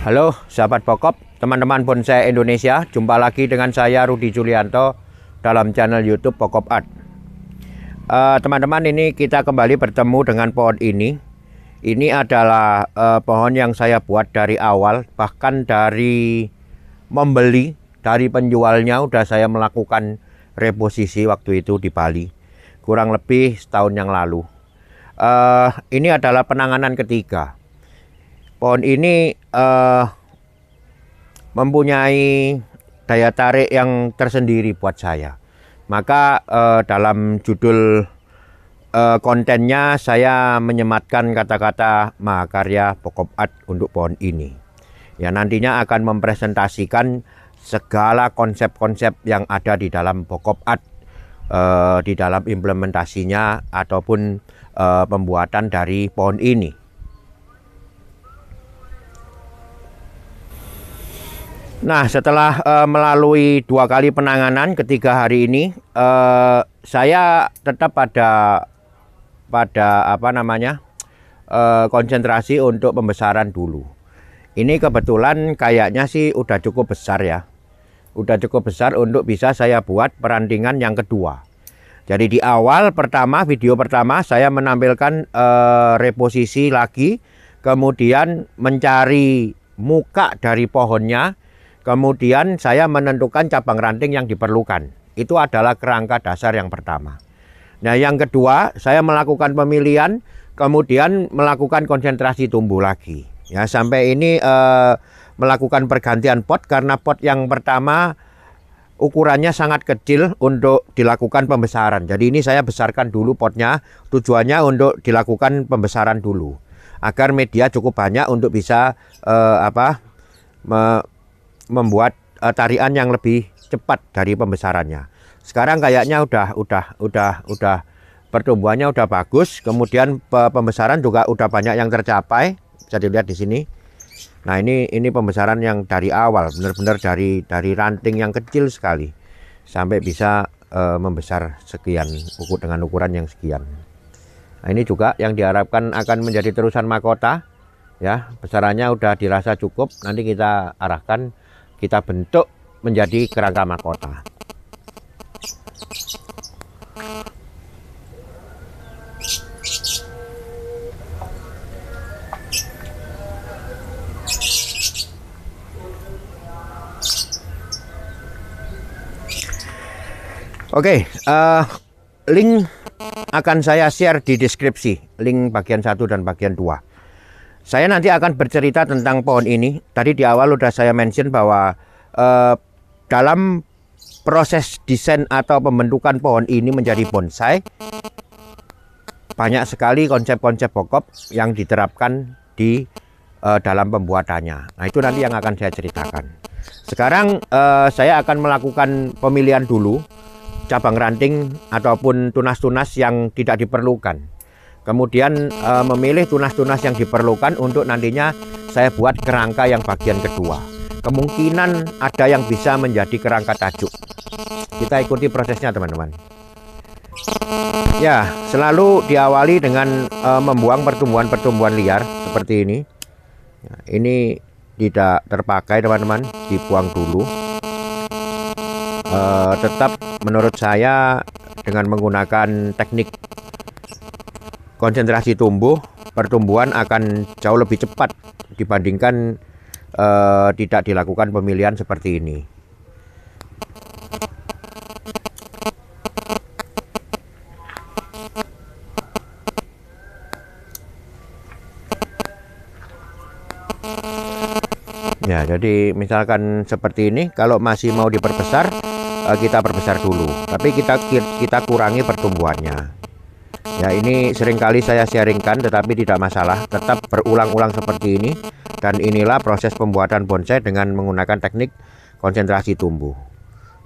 Halo sahabat pokok, teman-teman bonsai Indonesia, jumpa lagi dengan saya Rudi Julianto dalam channel YouTube Pokop Art. Teman-teman, ini kita kembali bertemu dengan pohon ini. Ini adalah pohon yang saya buat dari awal, bahkan dari membeli, dari penjualnya udah saya melakukan reposisi waktu itu di Bali, kurang lebih setahun yang lalu. Ini adalah penanganan ketiga. Pohon ini mempunyai daya tarik yang tersendiri buat saya. Maka dalam judul kontennya saya menyematkan kata-kata mahakarya Pokop Art untuk pohon ini. Ya, nantinya akan mempresentasikan segala konsep-konsep yang ada di dalam Pokop Art, di dalam implementasinya ataupun pembuatan dari pohon ini. Nah, setelah melalui 2 kali penanganan, ketiga hari ini saya tetap pada konsentrasi untuk pembesaran dulu. Ini kebetulan kayaknya sih udah cukup besar ya. Udah cukup besar untuk bisa saya buat perantingan yang kedua. Jadi di awal video pertama saya menampilkan reposisi lagi, kemudian mencari muka dari pohonnya. Kemudian saya menentukan cabang ranting yang diperlukan. Itu adalah kerangka dasar yang pertama. Nah, yang kedua, saya melakukan pemilihan, kemudian melakukan konsentrasi tumbuh lagi. Ya, sampai ini melakukan pergantian pot karena pot yang pertama ukurannya sangat kecil untuk dilakukan pembesaran. Jadi ini saya besarkan dulu potnya, tujuannya untuk dilakukan pembesaran dulu. Agar media cukup banyak untuk bisa membuat tarian yang lebih cepat dari pembesarannya. Sekarang kayaknya udah pertumbuhannya udah bagus, kemudian pembesaran juga udah banyak yang tercapai. Bisa dilihat di sini. Nah, ini pembesaran yang dari awal, benar-benar dari ranting yang kecil sekali sampai bisa membesar sekian dengan ukuran yang sekian. Nah, ini juga yang diharapkan akan menjadi terusan mahkota. Ya, besarannya udah dirasa cukup. Nanti kita arahkan, kita bentuk menjadi kerangka mahkota. Oke, link akan saya share di deskripsi, link bagian 1 dan bagian 2. Saya nanti akan bercerita tentang pohon ini. Tadi di awal udah saya mention bahwa dalam proses desain atau pembentukan pohon ini menjadi bonsai, banyak sekali konsep-konsep pokok yang diterapkan di dalam pembuatannya. Nah, itu nanti yang akan saya ceritakan. Sekarang saya akan melakukan pemilihan dulu cabang ranting ataupun tunas-tunas yang tidak diperlukan. Kemudian memilih tunas-tunas yang diperlukan untuk nantinya saya buat kerangka yang bagian kedua. Kemungkinan ada yang bisa menjadi kerangka tajuk. Kita ikuti prosesnya, teman-teman. Ya, selalu diawali dengan membuang pertumbuhan-pertumbuhan liar seperti ini. Ya, ini tidak terpakai, teman-teman, dibuang dulu. Tetap menurut saya dengan menggunakan teknik konsentrasi tumbuh, pertumbuhan akan jauh lebih cepat dibandingkan tidak dilakukan pemilihan seperti ini. Ya, jadi misalkan seperti ini, kalau masih mau diperbesar, kita perbesar dulu, tapi kita kurangi pertumbuhannya. Ya, ini seringkali saya sharingkan, tetapi tidak masalah, tetap berulang-ulang seperti ini. Dan inilah proses pembuatan bonsai dengan menggunakan teknik konsentrasi tumbuh.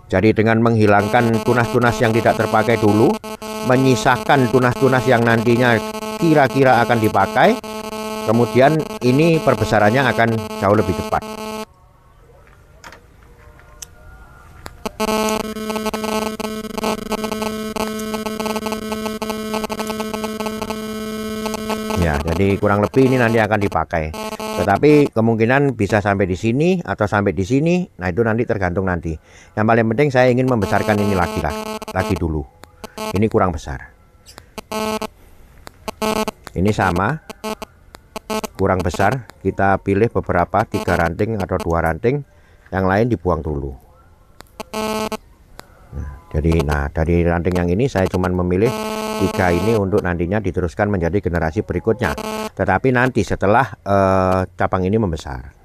Jadi dengan menghilangkan tunas-tunas yang tidak terpakai dulu, menyisakan tunas-tunas yang nantinya kira-kira akan dipakai, kemudian ini perbesarannya akan jauh lebih cepat. Ya, jadi kurang lebih ini nanti akan dipakai. Tetapi kemungkinan bisa sampai di sini atau sampai di sini. Nah, itu nanti tergantung nanti. Yang paling penting saya ingin membesarkan ini lagi dulu. Ini kurang besar. Ini sama, kurang besar. Kita pilih beberapa, 3 ranting atau 2 ranting. Yang lain dibuang dulu. Nah, dari ranting yang ini saya cuma memilih 3 ini untuk nantinya diteruskan menjadi generasi berikutnya. Tetapi nanti setelah cabang ini membesar.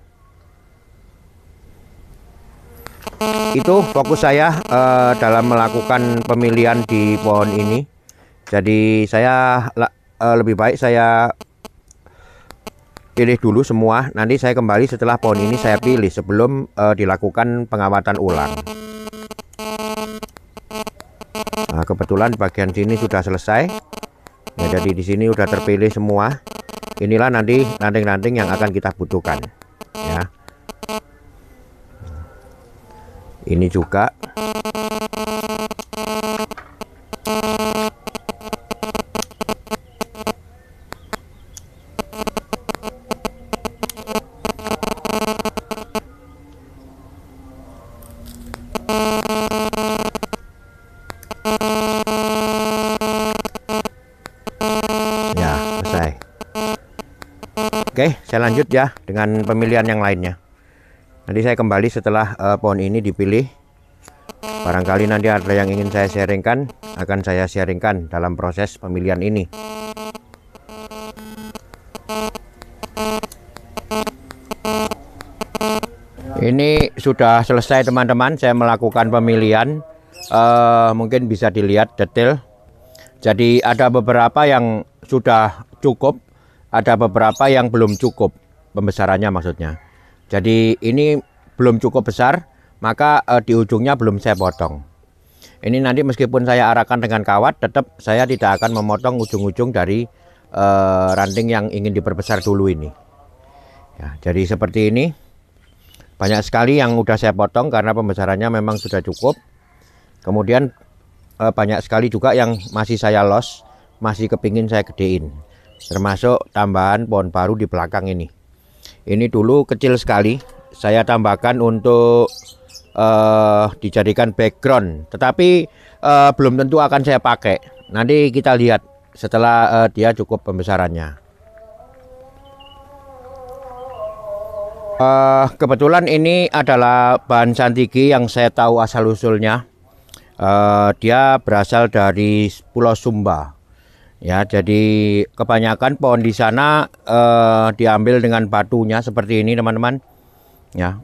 Itu fokus saya dalam melakukan pemilihan di pohon ini. Jadi saya lebih baik saya pilih dulu semua. Nanti saya kembali setelah pohon ini saya pilih sebelum dilakukan pengawatan ulang. Nah, kebetulan bagian sini sudah selesai. Ya, jadi di sini sudah terpilih semua. Inilah nanti ranting-ranting yang akan kita butuhkan. Ya. Ini juga. Oke, saya lanjut ya dengan pemilihan yang lainnya. Nanti saya kembali setelah pohon ini dipilih. Barangkali nanti ada yang ingin saya sharingkan, akan saya sharingkan dalam proses pemilihan ini. Ini sudah selesai teman-teman, saya melakukan pemilihan. Mungkin bisa dilihat detail. Jadi ada beberapa yang sudah cukup, ada beberapa yang belum cukup pembesarannya maksudnya. Jadi ini belum cukup besar, maka di ujungnya belum saya potong. Ini nanti meskipun saya arahkan dengan kawat, tetap saya tidak akan memotong ujung-ujung dari ranting yang ingin diperbesar dulu ini. Ya, jadi seperti ini. Banyak sekali yang udah saya potong karena pembesarannya memang sudah cukup. Kemudian banyak sekali juga yang masih saya los, masih kepingin saya gedein. Termasuk tambahan pohon baru di belakang ini. Ini dulu kecil sekali. Saya tambahkan untuk dijadikan background. Tetapi belum tentu akan saya pakai. Nanti kita lihat setelah dia cukup pembesarannya. Kebetulan ini adalah bahan santigi yang saya tahu asal-usulnya. Dia berasal dari Pulau Sumba. Ya, jadi kebanyakan pohon di sana diambil dengan batunya seperti ini, teman-teman. Ya,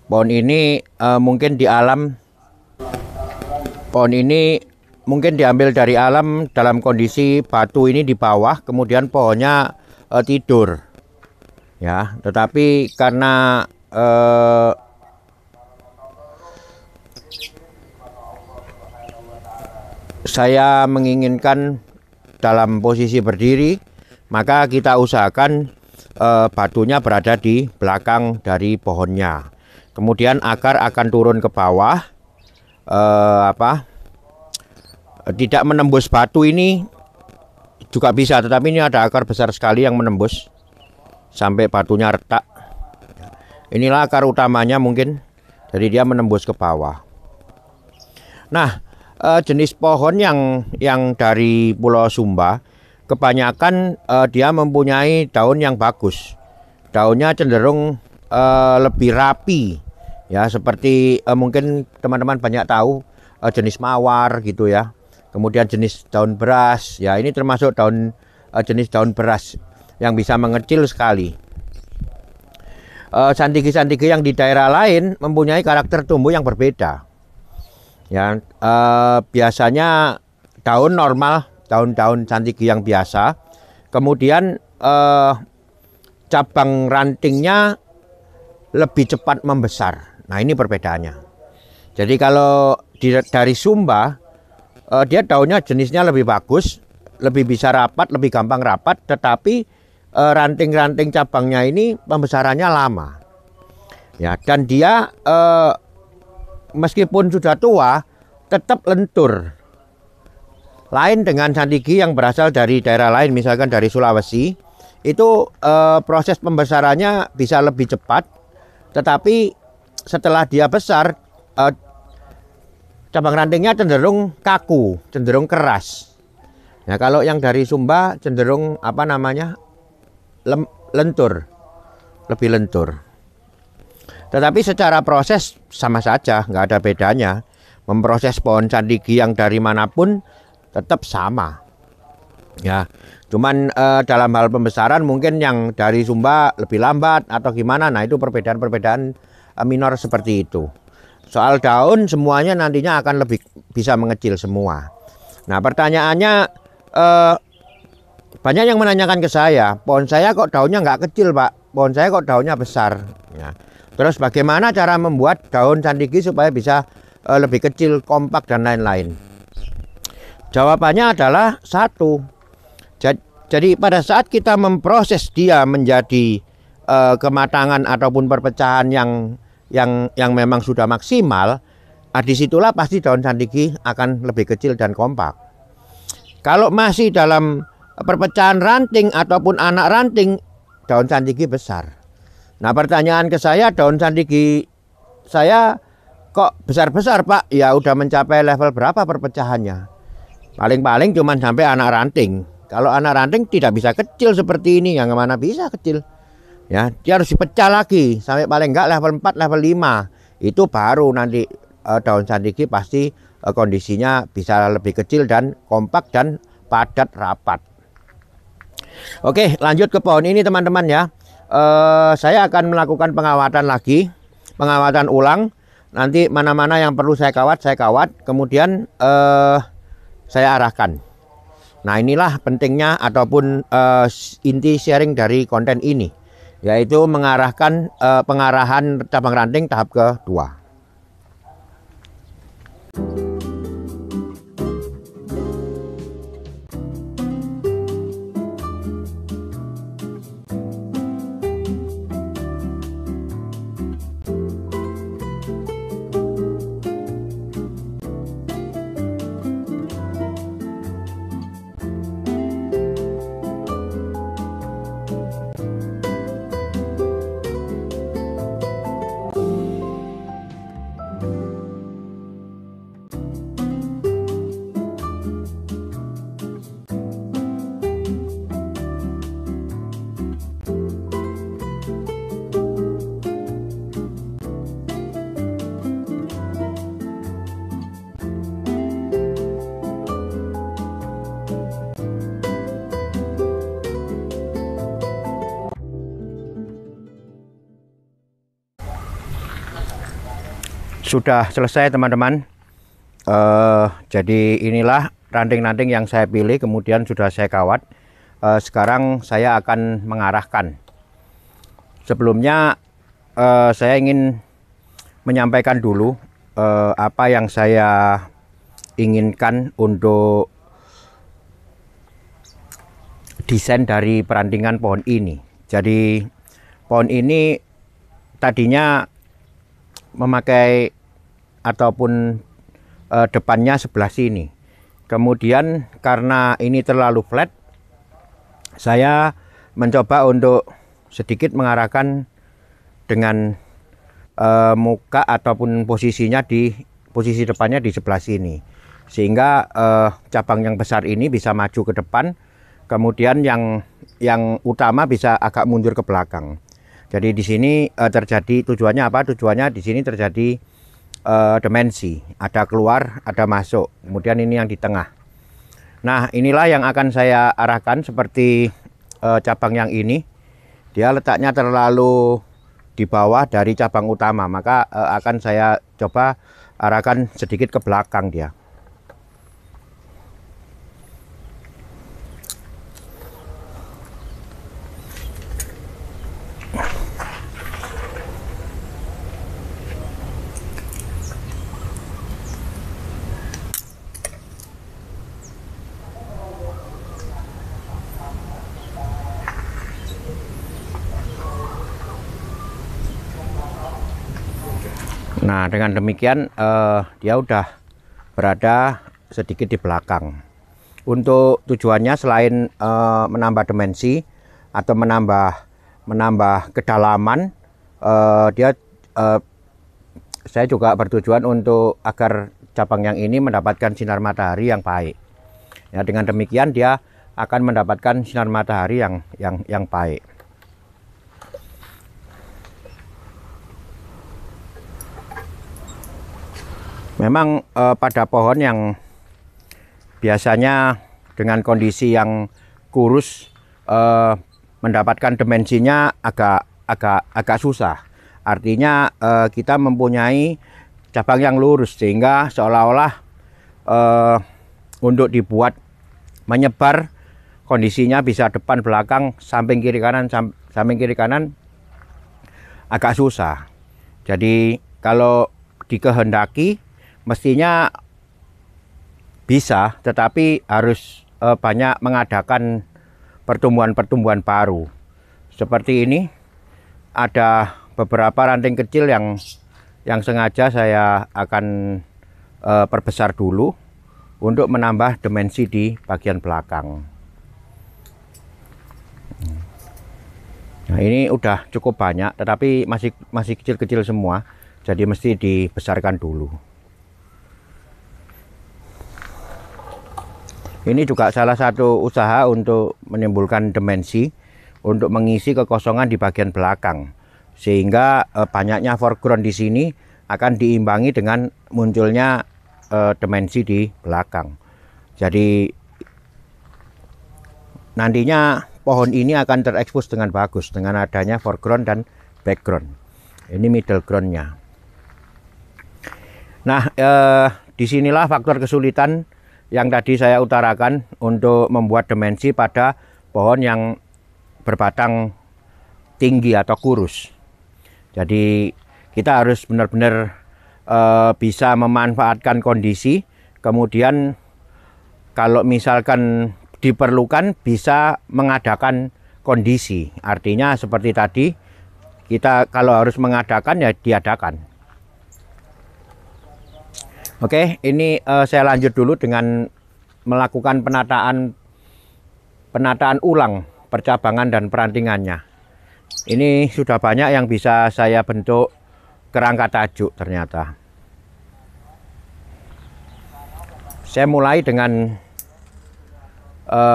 pohon ini mungkin di alam, pohon ini mungkin diambil dari alam dalam kondisi batu ini di bawah, kemudian pohonnya tidur. Ya, tetapi karena saya menginginkan dalam posisi berdiri, maka kita usahakan batunya berada di belakang dari pohonnya. Kemudian akar akan turun ke bawah, tidak menembus batu ini juga bisa, tetapi ini ada akar besar sekali yang menembus sampai batunya retak. Inilah akar utamanya mungkin, jadi dia menembus ke bawah. Nah, jenis pohon yang dari Pulau Sumba kebanyakan dia mempunyai daun yang bagus. Daunnya cenderung lebih rapi ya, seperti mungkin teman-teman banyak tahu jenis mawar gitu ya. Kemudian jenis daun beras ya, ini termasuk jenis daun beras yang bisa mengecil sekali. Santigi-santigi yang di daerah lain mempunyai karakter tumbuh yang berbeda. Ya, biasanya daun normal, daun-daun santigi yang biasa. Kemudian cabang rantingnya lebih cepat membesar. Nah, ini perbedaannya. Jadi kalau dari Sumba, dia daunnya jenisnya lebih bagus, lebih bisa rapat, lebih gampang rapat. Tetapi ranting-ranting cabangnya ini pembesarannya lama. Ya, dan dia meskipun sudah tua, tetap lentur. Lain dengan santigi yang berasal dari daerah lain, misalkan dari Sulawesi. itu proses pembesarannya bisa lebih cepat, tetapi setelah dia besar cabang rantingnya cenderung kaku, cenderung keras. Nah, kalau yang dari Sumba cenderung apa namanya, lentur, lebih lentur. Tetapi secara proses sama saja, nggak ada bedanya. Memproses pohon candigi yang dari manapun tetap sama. Ya, cuman dalam hal pembesaran mungkin yang dari Sumba lebih lambat atau gimana. Nah, itu perbedaan-perbedaan minor seperti itu. Soal daun semuanya nantinya akan lebih bisa mengecil semua. Nah, pertanyaannya banyak yang menanyakan ke saya, pohon saya kok daunnya nggak kecil, Pak? Pohon saya kok daunnya besar? Ya. Terus bagaimana cara membuat daun candigi supaya bisa lebih kecil, kompak dan lain-lain? Jawabannya adalah satu. Jadi pada saat kita memproses dia menjadi kematangan ataupun perpecahan yang memang sudah maksimal, disitulah pasti daun candigi akan lebih kecil dan kompak. Kalau masih dalam perpecahan ranting ataupun anak ranting, daun candigi besar. Nah, pertanyaan ke saya, daun candigi saya kok besar-besar, Pak? Ya udah mencapai level berapa perpecahannya? Paling-paling cuma sampai anak ranting. Kalau anak ranting tidak bisa kecil seperti ini, yang mana bisa kecil. Ya, dia harus dipecah lagi sampai paling enggak level 4, level 5. Itu baru nanti daun candigi pasti kondisinya bisa lebih kecil dan kompak dan padat rapat. Oke, lanjut ke pohon ini teman-teman ya. Saya akan melakukan pengawatan lagi, pengawatan ulang. Nanti mana-mana yang perlu saya kawat, kemudian saya arahkan. Nah, inilah pentingnya ataupun inti sharing dari konten ini, yaitu mengarahkan pengarahan cabang ranting tahap kedua. Sudah selesai teman-teman. Jadi inilah ranting-ranting yang saya pilih, kemudian sudah saya kawat. Sekarang saya akan mengarahkan. Sebelumnya saya ingin menyampaikan dulu apa yang saya inginkan untuk desain dari perantingan pohon ini. Jadi pohon ini tadinya memakai ataupun depannya sebelah sini. Kemudian karena ini terlalu flat, saya mencoba untuk sedikit mengarahkan dengan muka ataupun posisinya di posisi depannya di sebelah sini, sehingga cabang yang besar ini bisa maju ke depan, kemudian yang utama bisa agak mundur ke belakang. Jadi di sini terjadi, tujuannya apa? Tujuannya di sini terjadi dimensi, ada keluar, ada masuk, kemudian ini yang di tengah. Nah, inilah yang akan saya arahkan seperti cabang yang ini. Dia letaknya terlalu di bawah dari cabang utama, maka akan saya coba arahkan sedikit ke belakang dia. Nah, dengan demikian dia udah berada sedikit di belakang. Untuk tujuannya selain menambah dimensi, atau menambah kedalaman. Saya juga bertujuan untuk agar cabang yang ini mendapatkan sinar matahari yang baik. Ya, dengan demikian dia akan mendapatkan sinar matahari yang baik. Memang pada pohon yang biasanya dengan kondisi yang kurus, mendapatkan dimensinya agak susah. Artinya kita mempunyai cabang yang lurus sehingga seolah-olah untuk dibuat menyebar kondisinya bisa depan belakang samping kiri kanan agak susah. Jadi kalau dikehendaki mestinya bisa, tetapi harus banyak mengadakan pertumbuhan baru. Seperti ini ada beberapa ranting kecil yang sengaja saya akan perbesar dulu untuk menambah dimensi di bagian belakang. Nah, ini udah cukup banyak, tetapi masih kecil-kecil semua, jadi mesti dibesarkan dulu. Ini juga salah satu usaha untuk menimbulkan dimensi, untuk mengisi kekosongan di bagian belakang, sehingga banyaknya foreground di sini akan diimbangi dengan munculnya dimensi di belakang. Jadi nantinya pohon ini akan terekspos dengan bagus dengan adanya foreground dan background. Ini middle groundnya. Nah, disinilah faktor kesulitan yang tadi saya utarakan untuk membuat dimensi pada pohon yang berbatang tinggi atau kurus. Jadi kita harus benar-benar bisa memanfaatkan kondisi, kemudian kalau misalkan diperlukan bisa mengadakan kondisi. Artinya seperti tadi, kita kalau harus mengadakan ya diadakan. Oke, ini saya lanjut dulu dengan melakukan penataan ulang percabangan dan perantingannya. Ini sudah banyak yang bisa saya bentuk kerangka tajuk ternyata. Saya mulai dengan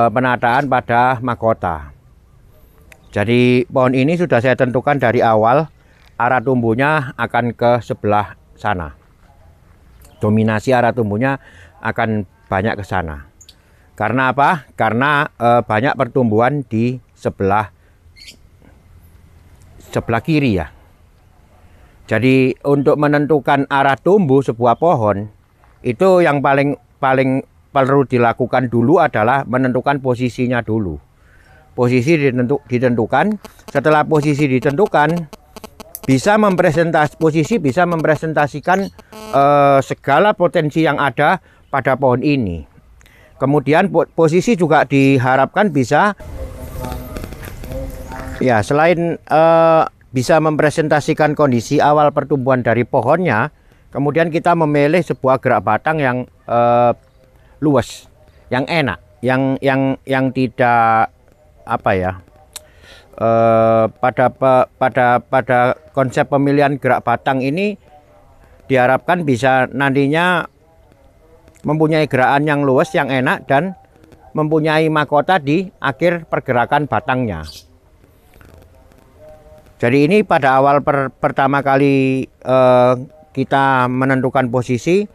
penataan pada mahkota. Jadi pohon ini sudah saya tentukan dari awal arah tumbuhnya akan ke sebelah sana. Dominasi arah tumbuhnya akan banyak ke sana. Karena apa? Karena banyak pertumbuhan di sebelah kiri ya. Jadi untuk menentukan arah tumbuh sebuah pohon itu yang paling perlu dilakukan dulu adalah menentukan posisinya dulu. Posisi ditentukan. Setelah posisi ditentukan, posisi bisa mempresentasikan segala potensi yang ada pada pohon ini. Kemudian posisi juga diharapkan bisa ya, selain bisa mempresentasikan kondisi awal pertumbuhan dari pohonnya, kemudian kita memilih sebuah gerak batang yang luas, yang enak, yang tidak apa ya, pada konsep pemilihan gerak batang ini diharapkan bisa nantinya mempunyai gerakan yang luas, yang enak, dan mempunyai mahkota di akhir pergerakan batangnya. Jadi ini pada awal pertama kali kita menentukan posisi,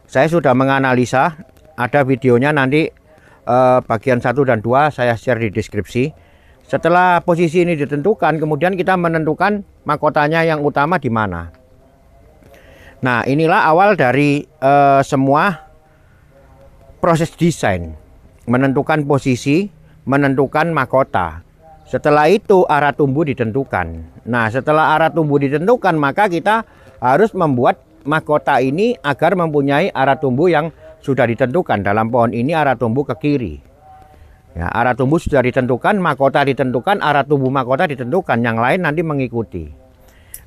saya sudah menganalisa, ada videonya nanti bagian 1 dan 2 saya share di deskripsi. Setelah posisi ini ditentukan, kemudian kita menentukan mahkotanya yang utama di mana. Nah, inilah awal dari semua proses desain, menentukan posisi, menentukan mahkota. Setelah itu arah tumbuh ditentukan. Nah, setelah arah tumbuh ditentukan, maka kita harus membuat mahkota ini agar mempunyai arah tumbuh yang sudah ditentukan. Dalam pohon ini arah tumbuh ke kiri. Ya, arah tumbuh sudah ditentukan, mahkota ditentukan, arah tumbuh mahkota ditentukan, yang lain nanti mengikuti.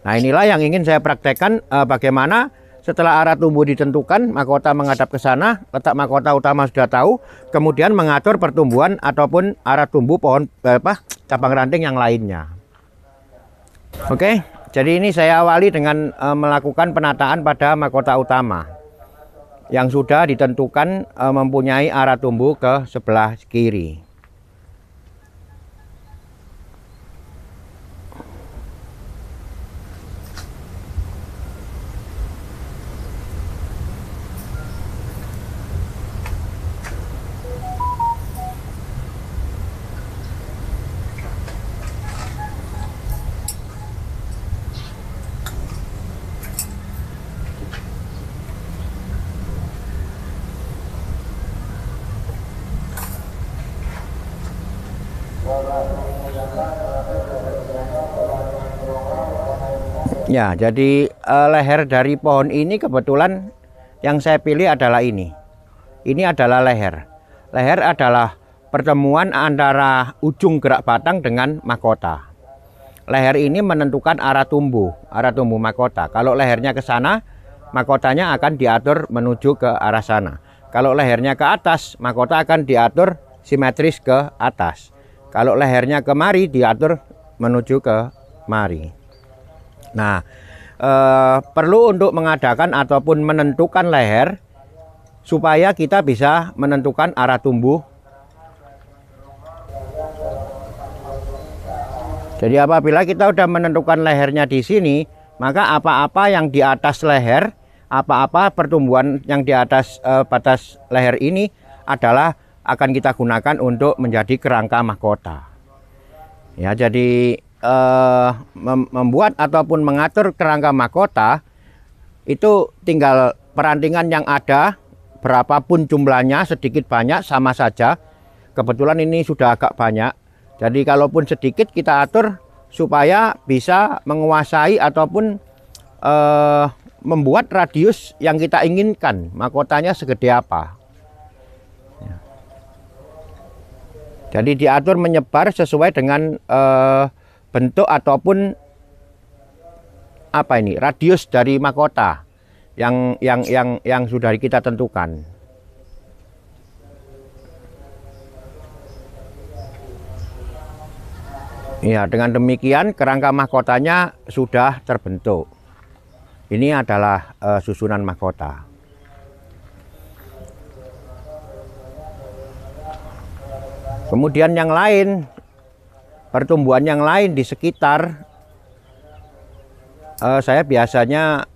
Nah, inilah yang ingin saya praktekkan, bagaimana Setelah arah tumbuh ditentukan, mahkota menghadap ke sana, letak mahkota utama sudah tahu, kemudian mengatur pertumbuhan ataupun arah tumbuh pohon cabang ranting yang lainnya. Oke, jadi ini saya awali dengan melakukan penataan pada mahkota utama yang sudah ditentukan mempunyai arah tumbuh ke sebelah kiri. Ya, jadi leher dari pohon ini kebetulan yang saya pilih adalah ini. Ini adalah leher. Leher adalah pertemuan antara ujung gerak batang dengan mahkota. Leher ini menentukan arah tumbuh mahkota. Kalau lehernya ke sana, mahkotanya akan diatur menuju ke arah sana. Kalau lehernya ke atas, mahkota akan diatur simetris ke atas. Kalau lehernya kemari, diatur menuju ke mari. Nah, perlu untuk mengadakan ataupun menentukan leher supaya kita bisa menentukan arah tumbuh. Jadi apabila kita sudah menentukan lehernya di sini, maka apa-apa yang di atas leher, apa-apa pertumbuhan yang di atas batas leher ini adalah akan kita gunakan untuk menjadi kerangka mahkota. Ya, jadi membuat ataupun mengatur kerangka mahkota itu tinggal perantingan yang ada, berapapun jumlahnya, sedikit banyak sama saja. Kebetulan ini sudah agak banyak, jadi kalaupun sedikit kita atur supaya bisa menguasai ataupun membuat radius yang kita inginkan, mahkotanya segede apa. Jadi diatur menyebar sesuai dengan bentuk ataupun radius dari mahkota yang sudah kita tentukan. Ya, dengan demikian kerangka mahkotanya sudah terbentuk. Ini adalah susunan mahkota. Kemudian yang lain, pertumbuhan yang lain di sekitar, saya biasanya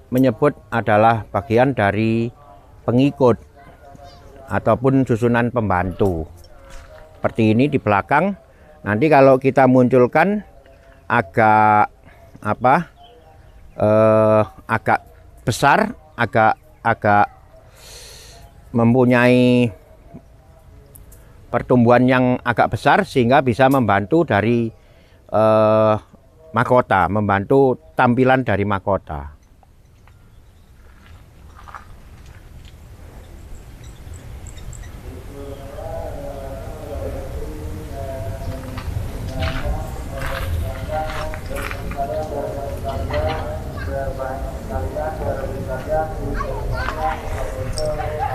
menyebut adalah bagian dari pengikut ataupun susunan pembantu. Seperti ini di belakang. Nanti kalau kita munculkan agak agak besar, agak mempunyai pertumbuhan yang agak besar sehingga bisa membantu dari mahkota, membantu tampilan dari mahkota.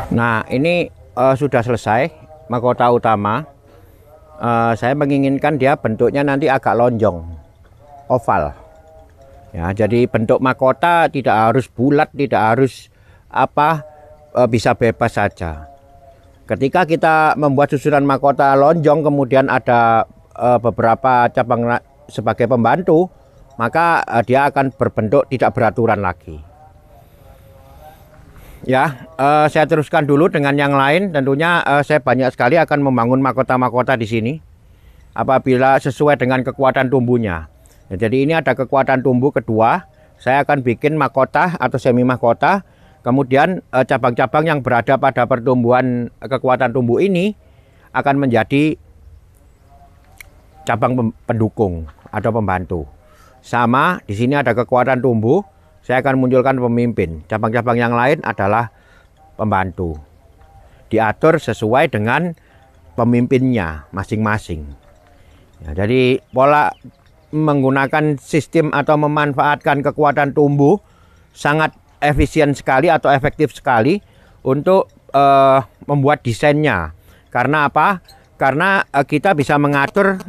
Nah, ini sudah selesai mahkota utama. Saya menginginkan dia bentuknya nanti agak lonjong, oval. Ya, jadi bentuk mahkota tidak harus bulat, tidak harus bisa bebas saja. Ketika kita membuat susunan mahkota lonjong, kemudian ada beberapa cabang sebagai pembantu, maka dia akan berbentuk tidak beraturan lagi. Ya, saya teruskan dulu dengan yang lain. Tentunya saya banyak sekali akan membangun mahkota-mahkota di sini apabila sesuai dengan kekuatan tumbuhnya. Ya, jadi ini ada kekuatan tumbuh kedua. Saya akan bikin mahkota atau semi mahkota. Kemudian cabang-cabang yang berada pada pertumbuhan kekuatan tumbuh ini akan menjadi cabang pendukung atau pembantu. Sama di sini ada kekuatan tumbuh. Saya akan munculkan pemimpin. Cabang-cabang yang lain adalah pembantu. Diatur sesuai dengan pemimpinnya masing-masing. Ya, jadi pola menggunakan sistem atau memanfaatkan kekuatan tumbuh sangat efisien sekali atau efektif sekali untuk membuat desainnya. Karena apa? Karena kita bisa mengatur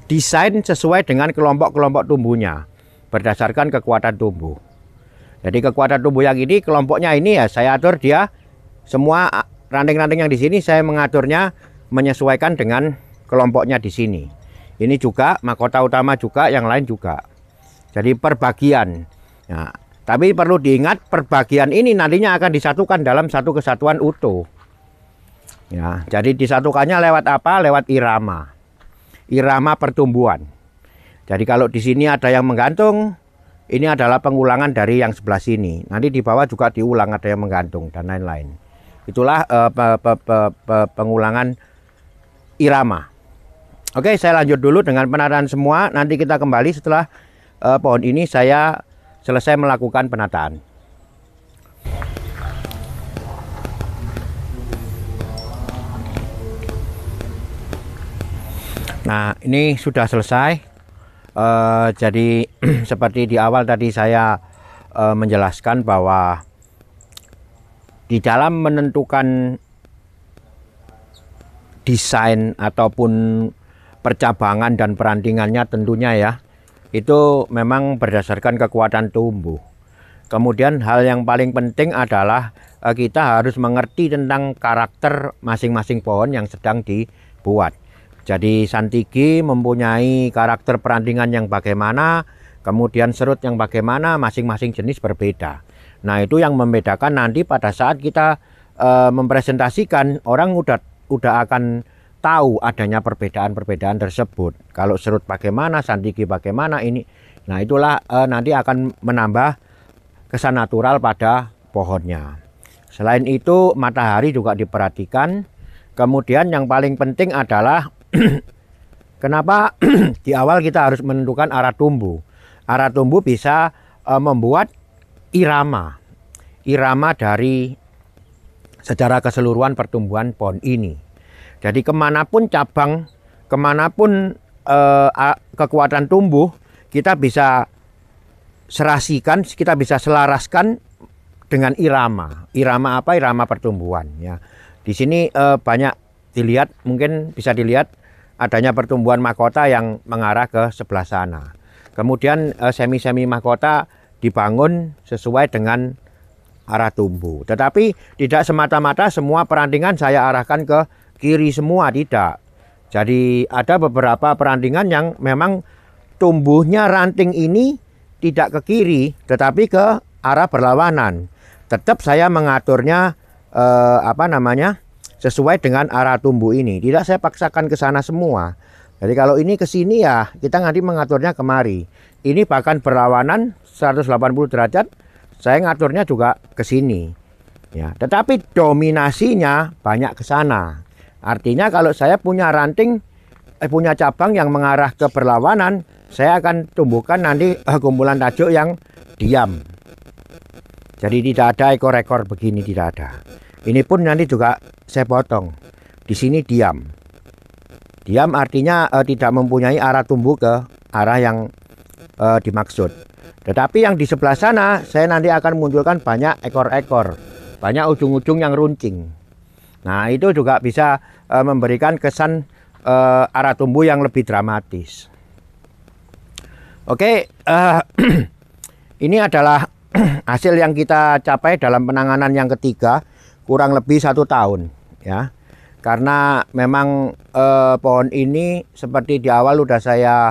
desain sesuai dengan kelompok-kelompok tumbuhnya berdasarkan kekuatan tumbuh. Jadi kekuatan tumbuh yang ini, kelompoknya ini ya saya atur dia semua ranting-ranting yang di sini saya mengaturnya menyesuaikan dengan kelompoknya di sini. Ini juga mahkota utama juga, yang lain juga. Jadi perbagian. Nah, tapi perlu diingat perbagian ini nantinya akan disatukan dalam satu kesatuan utuh. Ya, jadi disatukannya lewat apa? Lewat irama. Irama pertumbuhan. Jadi kalau di sini ada yang menggantung, ini adalah pengulangan dari yang sebelah sini. Nanti di bawah juga diulang, ada yang menggantung dan lain-lain. Itulah pengulangan irama. Oke, saya lanjut dulu dengan penataan semua. Nanti kita kembali setelah pohon ini saya selesai melakukan penataan. Nah, ini sudah selesai. Jadi seperti di awal tadi saya menjelaskan bahwa di dalam menentukan desain ataupun percabangan dan perantingannya tentunya ya, itu memang berdasarkan kekuatan tumbuh. Kemudian hal yang paling penting adalah kita harus mengerti tentang karakter masing-masing pohon yang sedang dibuat. Jadi santigi mempunyai karakter perantingan yang bagaimana, kemudian serut yang bagaimana, masing-masing jenis berbeda. Nah, itu yang membedakan nanti pada saat kita mempresentasikan, orang udah akan tahu adanya perbedaan-perbedaan tersebut. Kalau serut bagaimana, santigi bagaimana ini. Nah, itulah nanti akan menambah kesan natural pada pohonnya. Selain itu, matahari juga diperhatikan. Kemudian yang paling penting adalah kenapa di awal kita harus menentukan arah tumbuh. Arah tumbuh bisa membuat irama dari secara keseluruhan pertumbuhan pohon ini. Jadi kemanapun cabang, kemanapun kekuatan tumbuh, kita bisa serasikan, kita bisa selaraskan dengan irama. Irama apa? Irama pertumbuhan. Ya. Di sini banyak dilihat, mungkin bisa dilihat adanya pertumbuhan mahkota yang mengarah ke sebelah sana. Kemudian semi-semi mahkota dibangun sesuai dengan arah tumbuh. Tetapi tidak semata-mata semua perantingan saya arahkan ke kiri semua, tidak. Jadi ada beberapa perantingan yang memang tumbuhnya ranting ini tidak ke kiri, tetapi ke arah berlawanan. Tetap saya mengaturnya sesuai dengan arah tumbuh ini. Tidak saya paksakan ke sana semua. Jadi kalau ini ke sini ya kita nanti mengaturnya kemari. Ini bahkan berlawanan 180 derajat. Saya ngaturnya juga ke sini. Ya, tetapi dominasinya banyak ke sana. Artinya kalau saya punya ranting, punya cabang yang mengarah ke berlawanan, saya akan tumbuhkan nanti kumpulan tajuk yang diam. Jadi tidak ada ekor-ekor begini, tidak ada. Ini pun nanti juga saya potong. Di sini diam. Diam artinya tidak mempunyai arah tumbuh ke arah yang dimaksud. Tetapi yang di sebelah sana saya nanti akan munculkan banyak ekor-ekor, banyak ujung-ujung yang runcing. Nah, itu juga bisa memberikan kesan arah tumbuh yang lebih dramatis. Oke, ini adalah hasil yang kita capai dalam penanganan yang ketiga. Kurang lebih 1 tahun ya, karena memang pohon ini seperti di awal udah saya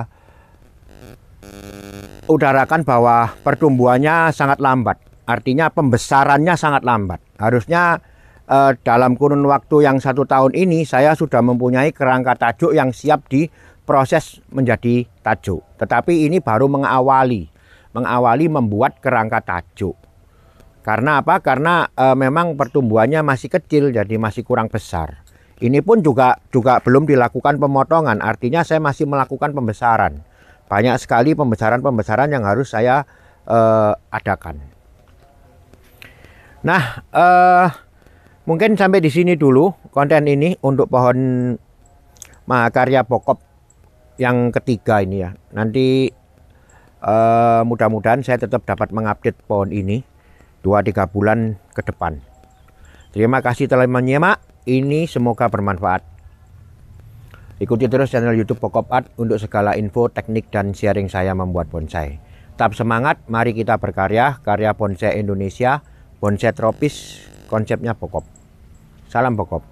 utarakan bahwa pertumbuhannya sangat lambat, artinya pembesarannya sangat lambat. Harusnya dalam kurun waktu yang 1 tahun ini saya sudah mempunyai kerangka tajuk yang siap diproses menjadi tajuk, tetapi ini baru mengawali membuat kerangka tajuk. Karena apa? Karena memang pertumbuhannya masih kecil, jadi masih kurang besar. Ini pun juga belum dilakukan pemotongan, artinya saya masih melakukan pembesaran. Banyak sekali pembesaran yang harus saya adakan. Nah, mungkin sampai di sini dulu konten ini untuk pohon mahakarya pokok yang ketiga ini ya. Nanti Mudah-mudahan saya tetap dapat mengupdate pohon ini 2-3 bulan ke depan. Terima kasih telah menyimak. Ini semoga bermanfaat. Ikuti terus channel YouTube Pokop Art untuk segala info, teknik, dan sharing saya membuat bonsai. Tetap semangat, mari kita berkarya, karya bonsai Indonesia, bonsai tropis, konsepnya Pokop. Salam Pokop.